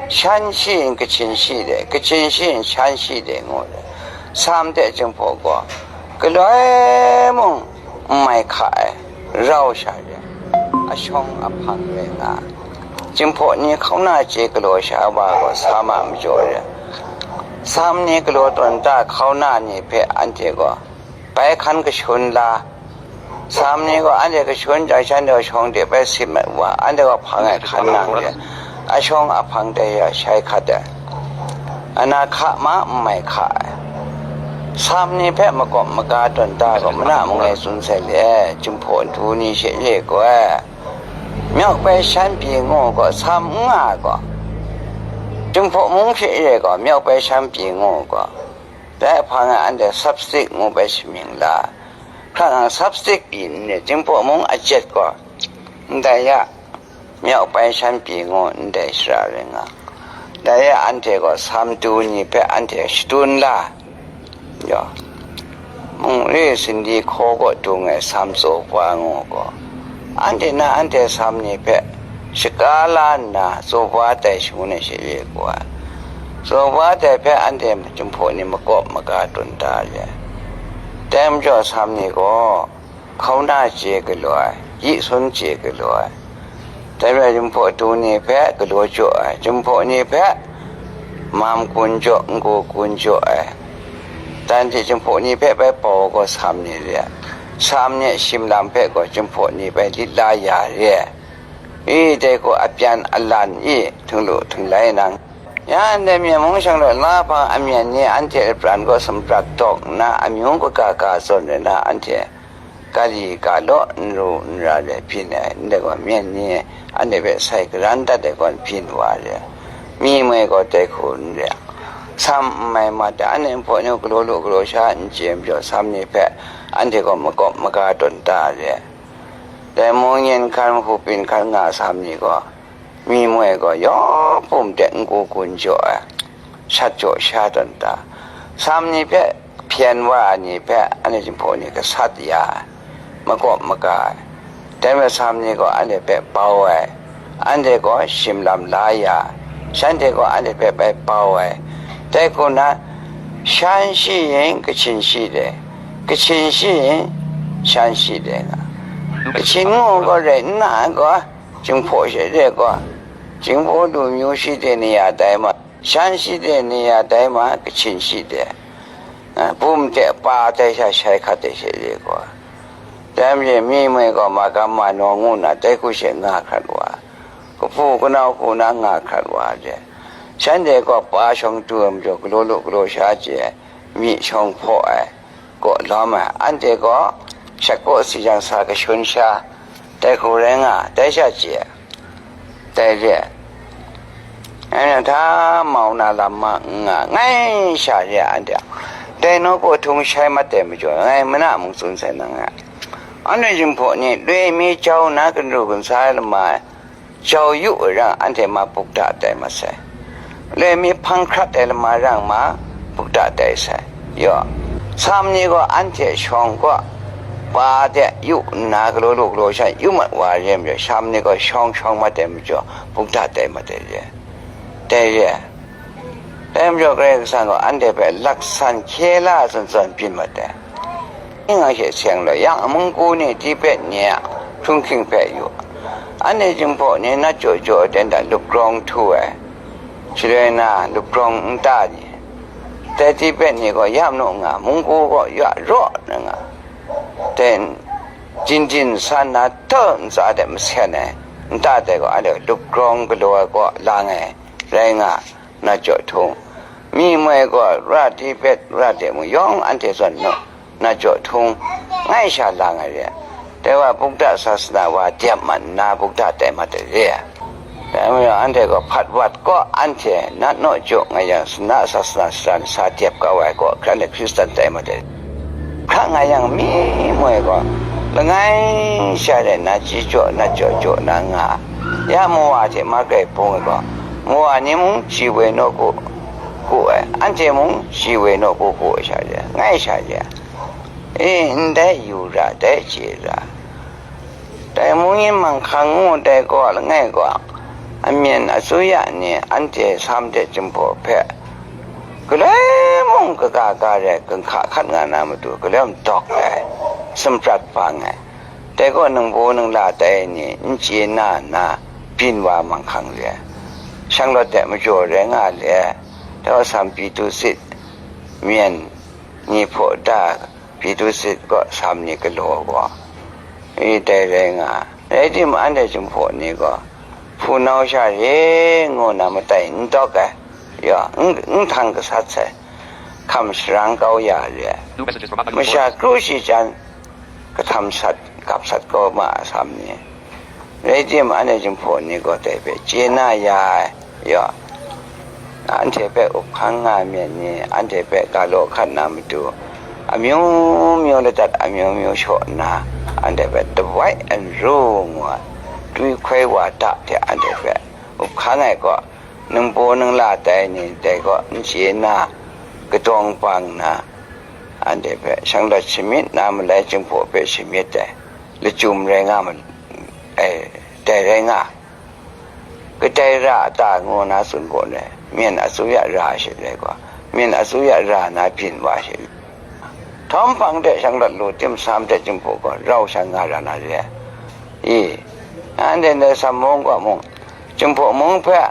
山西个清晰的，个清晰山西的我的，三代政府过，个来梦买开绕下的，兄胖人啊，政府你靠那几个罗下吧个三万不着人，三年个罗端大靠那你别安这个，白看个村啦。三年个安这个村在山头兄弟别什么话，安这个胖爱看那个。兄胖的呀，谁看的？那看嘛没看。三年别么个么个短大个么那么个孙子嘞，就破土你些这个，苗白山比我个三五个，就破梦些这个苗白山比我个，但胖安的10我白是明啦，看看10比呢，就破梦7个，对呀。苗白山比我得是人啊，大家安这个三度你别安这10啦，呀，这身体考过中的三手花我个，安这那安这三你别是嘎啦那手花在手那些这个，手花在别安这就破你们个么个蹲大了，咱就三你个考那几个来，一孙几个来。แต่ว่าจมพอตัวนี้แพ้ก็รู้จ่อจมพอนี้แพ้มามกุญจ่อกูกุญจ่อแต่ที่จมพอนี้แพ้ไปปอก็สามนี่เลยสามเนี่ยชิมลำแพ้ก็จมพอนี้ไปลิลายาเลยแต่ก็อภิญอัลลันถึงรู้ถึงไหลนังยันเดมีมงช่างเลยลาพังอเมียนเนี่ยอันเจริญปราณก็สัมปรักตกนะอเมียงก็กาสนเลยนะอันเจกาลีกาโลรู้ราเลยพี่เนี่ยเด็กว่าเมียนเนี่ยอันเดียบใส่กรันตัดเด็กคนพินว่าเลยมีเมื่อก็เด็กคนเลยซ้ำไม่มาแต่อันนี้พอเนี่ยกลัวลูกกลัวชาติเจียมจ่อซ้ำนี่แพ้อันเดียก็มากาตนตาเลยแต่มองเห็นขันหูปินขันงาซ้ำนี่ก็มีเมื่อก็ย่อปุ่มเด็กกูกุญจ่อชัดจ่อชาตนตาซ้ำนี่แพ้เพียนว่านี่แพ้อันนี้จึงพอนี่ก็สัตยามากาแต่เมื่อซ้ำนี่ก็อันเดียแบบเบาไว้อันเดียก็ชิมลำลายาฉันเดียก็อันเดียแบบเบาไว้แต่คนนั้นฉันสิเองก็ชินสิเดก็ชินสิเองฉันสิเดนะก็ชินงูก็เรนน่าก็จึงพอเสียเด็กก็จึงพอดูมิวสิเดนี่ยาได้มาฉันสิเดนี่ยาได้มาก็ชินสิเดปุ่มเตะปาแต่ใช้ขัดเสียเด็กก็แต่มีเมื่อก็มากำมานองงูน่ะแต่กูเสียงาขัดว่าก็พูดก็น่ากูน่างาขัดว่าเจ้ฉันเด็กก็ป้าช่องตัวมจะกลัวลูกกลัวชาเจมีช่องพ่อก็ล้อมาอันเด็กก็ชักก็สิจังสากชนชาแต่กูเรงแต่ชาเจแต่เจ้อันนั้นถ้าเมาหน้าลำมาง่ายชาเจอันเดียวแต่น้องก็ทุ่งใช้มาเต็มจ่อง่ายมันน่ามึงสนใจนังอันนี้จึงพอเนี่ยด้วยมีเจ้านักรู้กันสายละมาเจ้าอยู่ร่างอันเทมาปุกตาได้มาใส่เลยมีพังครัดได้ละมาร่างมาปุกตาได้ใส่ย่อสามนี้ก็อันเทช่องก็ป้าเดอยู่นักรู้ลูกรู้ใช่อยู่มันว่าเรียมอยู่สามนี้ก็ช่องมาเต็มจ่อปุกตาได้มาได้เยแต่เยแต่เมื่อเรื่องสั่งก็อันเทเป็นลักษณะเคล่าส่วนพิมพ์มาได้นี่ไงเสียงเลยอย่างมึงกูนี่ที่เป็นเนี่ยทุ่งขิงเป็นอยู่อันนี้จึงพอเนี่ยน่าจ่อเดินแต่ลูกกรองทั่วเฉลยนะลูกกรองตาดีแต่ที่เป็นนี่ก็ย่ำนงมึงกูก็ย่าร้อนนะแต่จริงสันนะเติมซาเดมเสียเนี่ยตาแต่ก็อะไรลูกกรองก็ลัวก็ลางไงแรงน่าจ่อทุ่งมีเมื่อก็ราที่เป็ดราที่มึงย่องอันที่ส่วนเนาะน่าจ่อทุ่งง่ายชาลางไงเนี่ยแต่ว่าพุทธศาสนาว่าเทียมมันนาพุทธแต่มาแต่เรียแต่เมื่ออันเดียก็พัดวัดก็อันเทนัดโนจุไงอย่างศาสนาสาเทียบกับไว้ก็ครั้งในคริสตันแต่มาแต่ครั้งไงอย่างมีมวยก็ละไงชาเดน่าจีจ่อน่างายามัวเทมาเกยปงก็มัวนี่มึงชีเวโนกูอันเทมึงชีเวโนกูชาเดง่ายชาเดได้อยู่ระได้เจระแต่มึงยังมันขังงูได้ก็ละไงก็ အမြင်အစိုးရနဲ့အန်တေဆမ်တဲ့ကျင်ဖို့ဖက်ကလေးမုံကကကားတဲ့ကခခတ်ငါနာမတူကလေးမတော့လေစံပြတ်ပါငယ်แต่ก็นึงโบนึงลาแต่นี่อินเจน่านาปินว่ามังคังเลยช่างรถแต่มาจ่อแรงอ่ะเลยแต่ว่า3ปีตุสิเมียนนี่พอดาปีตุสิก็3นี่ก็โลกว่าอีแต่แรงอ่ะไอ้ที่มันอันเดจุมพอนี่ก็ผู้น้องชาเรงงนามาแต่อินตอกะอย่าทางก็สัตว์ใช่คำสร้างเก่าอย่าเลยไม่ใช่ครูสิจันก็ทำสัตว์กับสัตว์ก็มาทำนี่ไอ้ที่มันอันเดจุมพอนี่ก็แต่ไปเจน่ายาอย่าอันเทเปอุพังงาเมียนี่อันเทเปกาโลขันนามิตูอมิวมิวเลยตัดอมิวมิวชนะอันเทเปตไว้อันรู้ว่าด้วยใครว่าตะที่อันเทเปอุพังไงก็นึงโบนึงลาแต่นี่แต่ก็เสียหน้ากระตองปังนะอันเทเปช่างดัชมิตน้ำไหลจึงพอเปชมิตแต่ละจุ่มแรงงามันแต่แรงงาก็ใจระตางูนาสุนบนเลยเมียนอสุยะราเฉยกว่าเมียนอสุยะรานาพินว่าเฉยท้องฟังแต่ช่างดัดลูเต็ม3แต่จึงพอก็เราช่างงารานาเรียอันเดนสามงก็มงจึงพอมงเพื่อ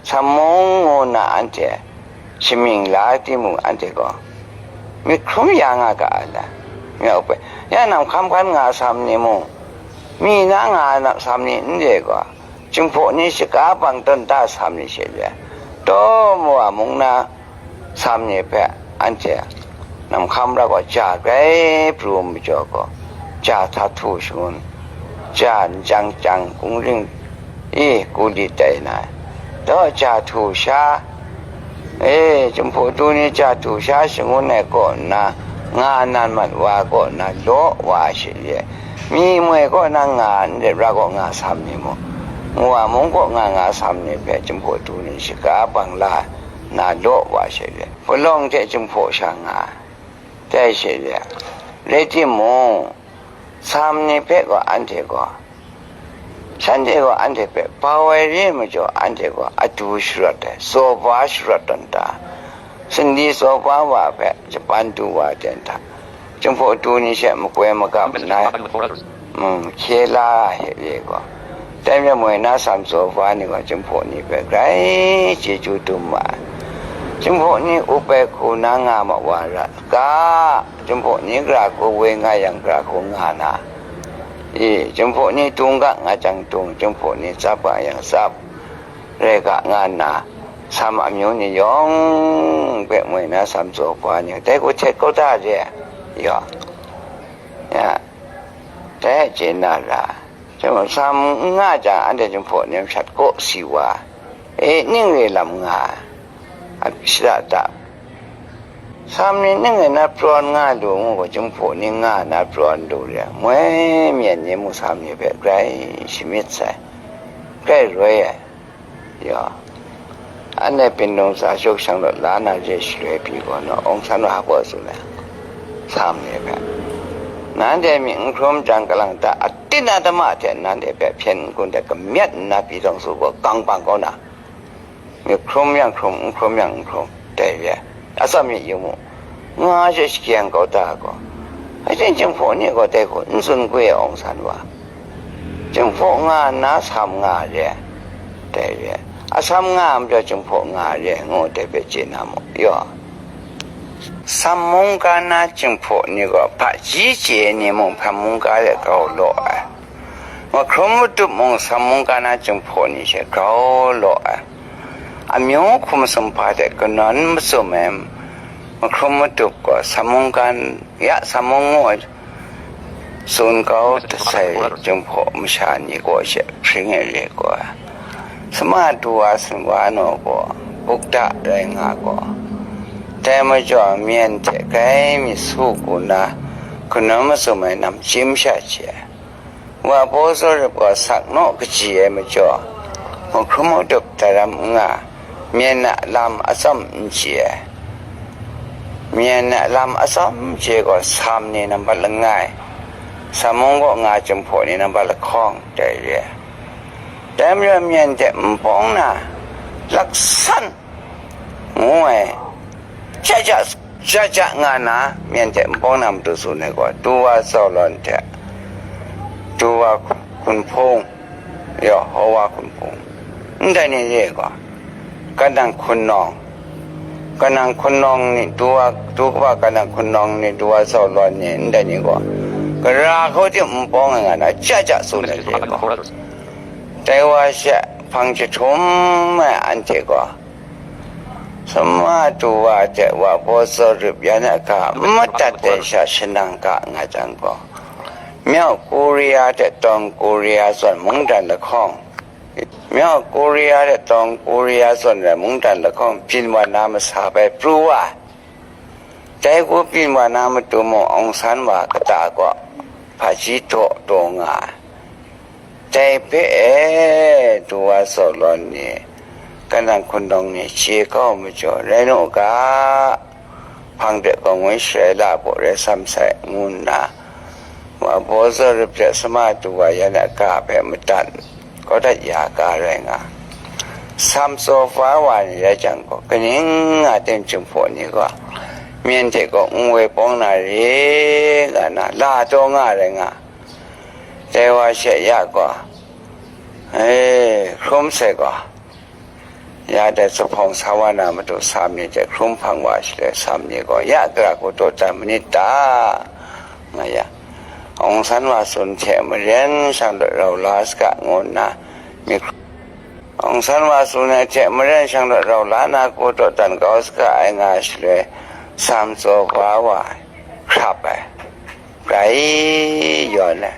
สามงงูนาอันเจชิมิงลาติมุอันเจก็มีครุ่มยางอากาศนะมีเอาไปย่านำคำพันงา3นี่มงมีนางา3นี่นี่เด็กว่าจึงพวกนี้สิกาบังต้นตา3นี่เฉยโตมัวมุงนา3นี่แปะอันเจนำคำแล้วก็จ่าไกปรุมจอก็จ่าทัทุชุนจ่าจังกุงริงกุลิใจนะต่อจ่าทุชาจึงพวกตัวนี้จ่าทุชาสงวนในก่อนนะงานนั้นมันว่าก่อนนะโลว่าเฉยมีมวยก็นางงานเด็กเราก็งาน3นี่มั้งมัวมงก็งา3นี่แปะจึงพวกตัวนี้สิกาบังลานาโลว่าเฉยพอลองแต่จึงพวกช่างงาแต่เฉยเลยที่มง3นี่แปะก็อันเทก็ฉันเทก็อันเทแปะปาวเรียมจ่ออันเทก็อดูชุดแต่โซบาชุดตันตาสินดีโซบาว่าแปะจะปันดูว่าเดนตาจึงพวกตัวนี้เช่มกวยมกับนายเคลาเฮเรก็แต่เมื่อมวยน่าสามโซฟานี่ก็จึงพวกนี้ไปไกลเจจูตุมาจึงพวกนี้อุเปกุนางามวาระกาจึงพวกนี้กราโกเวงายังกราโกงานาจึงพวกนี้ตุงกะงาจังตุงจึงพวกนี้ซับยังซับเรกะงานนาสามอมิวนี่ยองเปมวยน่าสามโซฟานี่แต่กูเช็คก็ได้เจ้ยอแต่เจนาราจะมาซ้ำง่าจังอันเดียวจงพวกนี้ชัดก็สิว่านิ่งเลยลำงาอักษรตาซ้ำนี่นิ่งเลยนับปรอนง่าดูมึงก็จงพวกนี้ง่านับปรอนดูเลยเมื่อเมียนนี่มึงซ้ำนี่แบบไกลชิมิตใส่ไกลรวยย่ออันนี้เป็นองศาโชคช่างหลดล้านอาเจสเลยพี่ก่อนเนาะองศาโนหาบัวสุดเลยซ้ำนี่แบบนั่นเดี๋ยวมีครมจังกำลังตาอัตินาธรรมะเท่านั้นเดี๋ยวแบบเพี้ยนคนแต่ก็เมียนนะพี่ต้องสู้ก็กังปังก็นะมีครมยังครมแต่เดี๋ยวอาสามีอยู่มั้งงาจะเกี่ยงก็ตาก็ไอ้เจ้าจังพวกนี้ก็แต่ก็อินสุนกุยองสันว่าจังพวกงาน่าทำงาเดี๋ยวแต่เดี๋ยวอาทำงามันจะจังพวกงาเดี๋ยวงูแต่ไปเจนามุย่อสามงกานาจึงพวกนี้ก็พระจีเจนี่มงพระมงกาเลยเขาโลว่าครมตุมงสามงกานาจึงพวกนี้เช่เขาโลอามิวคุมสัมภาษณ์ก็นั้นไม่สมเหว่าครมตุก็สามงกันยะสามงงวดส่วนเขาใส่จึงพวกมชานี่ก็เช่พริ้งเลยก็สมาตัวสังวานก็ปุกตะแรงาก็แต่เมื่อจอเมียนเจไกมีสู้กูนะคุณน้องมาสมัยนำจิ้มชาเจว่าโบสถ์ก็สักนกเจียเมื่อจอมันคุ้มดุบแต่ลำงาเมียนลำอาสมเจียเมียนลำอาสมเจียก็สามนี่นำบัลลังง่ายสามงก็งาจมพวกนี่นำบัลลังคล้องใจเรีย แต่เมื่อเมียนจะป้องนะลักษันงวยจะงานนะเมียนจะป้องนำตัวสุดเลยกว่าตัวสอลอนเถอะตัวคุณพงย่อเขาว่าคุณพงได้นี่เรียกว่ากันดังคุณน้องกันดังคุณน้องนี่ตัวว่ากันดังคุณน้องนี่ตัวสอลอนนี่ได้นี่กว่าก็ราเขาจะป้องงานนะจะสุดเลยเรียกว่าแต่ว่าเสียพังจะชมไม่อันเจกว่าสมาตัวจะว่าพอสรุปยันกะมัดเตชะชนังกะงาจังก็เมียวกุริยาจะต้องกุริยาส่วนมุงดันละข้องเมียวกุริยาจะต้องกุริยาส่วนมุงดันละข้องพินวานามสาไปปลัวใจกูพินวานามตัวมองสันว่ากตาก็ภาชิโตตงาใจเป้ตัวสอลอนนี่กันดังคนดองนี่เชี่ยก็ไม่จบเลยโนกาพังเด็กก็ไม่เสียลาบเลยซ้ำใส่งูนะว่าพอสรุปจะสมาตัวยันกาเป้ไม่ตันก็ได้ยากาแรงอ่ะซ้ำโซฟาวันยาจังก็กันยังอาเต็มจุดพอนี่ก็เมียนเด็กก็งวยป้องนาเรีกันนะลาตัวงาแรงอ่ะแต่ว่าเสียยากกว่าคลุ้มเสกว่ายาแต่สะพองสาวนามาตัวสามนี่จะคลุ้มพังว่าเลยสามนี่ก็ยากกระกุตัวจำนิตาไงยะองสันว่าสนเฉมเรียนช่างเราลาสกะงนนะมีองสันว่าสนเฉมเรียนช่างเราลานากุตัวตันก็สกะไองาชเลยสามโซฟาว่าครับไปไกลย้อนเลย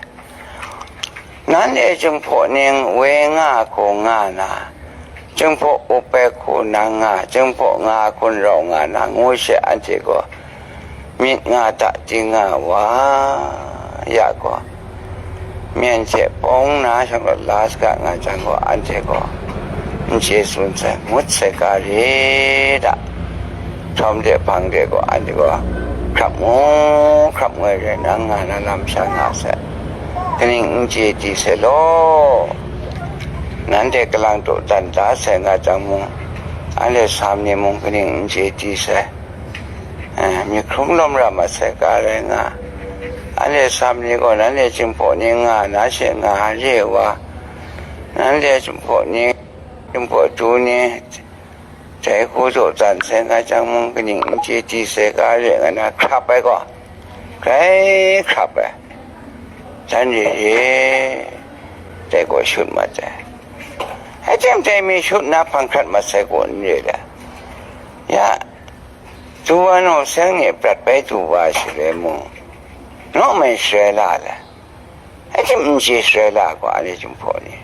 นั่นเองจึงพอเนียงเวงาโคงานาจึงพออุเปโคนางาจึงพองาคนเรางานางูเสียอันเจก็มีงาตะจิงาวายากก็เมียนเจปองนาช่างรลาสกะงาจังก็อันเจก็มันเจสุนเสมุดเสกาเรดะทอมเดพังเดก็อันเจก็ขับงูขับเงยเลยนางานาลำช่างงาเสกนิ่งเจดีเสโลนั่นเด็กกำลังโดดดันตาเสงอาจังมุงอันเลสามเนี่ยมุงกนิ่งเจดีเสมีคลุ้มลมรามาเสกอะไรงาอันเลสามเนี่ยก็นั่นเลยจึงพอเนี่ยงานาเสงาเรียกว่านั่นเลยจึงพอเนี่ยจึงพอจูเนี่ยใจกูโดดดันเสงอาจังมุงกนิ่งเจดีเสกอะไรงานะครับไปก่อนใครครับไปฉันดีแต่ก็ชุดมาใจให้เต็มใจมีชุดนับพังคัดมาใส่ก่อนนี่แหละยะตัวโน้เสียงเนี่ยปรัดไปตัวสิเลยมึงโน้ไม่เสียละเลยให้เต็มใจเสียละก็อะไรจุ่มพอนี่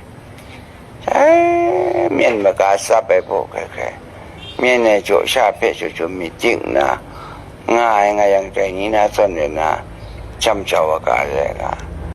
เมียนมากาซาไปพวกแค่เมียนเนี่ยโจชาเพชจุ่มมีจริงนะง่ายอย่างใจนี้นะส่วนเนี่ยนะจำเจ้าว่าการอะไรนะ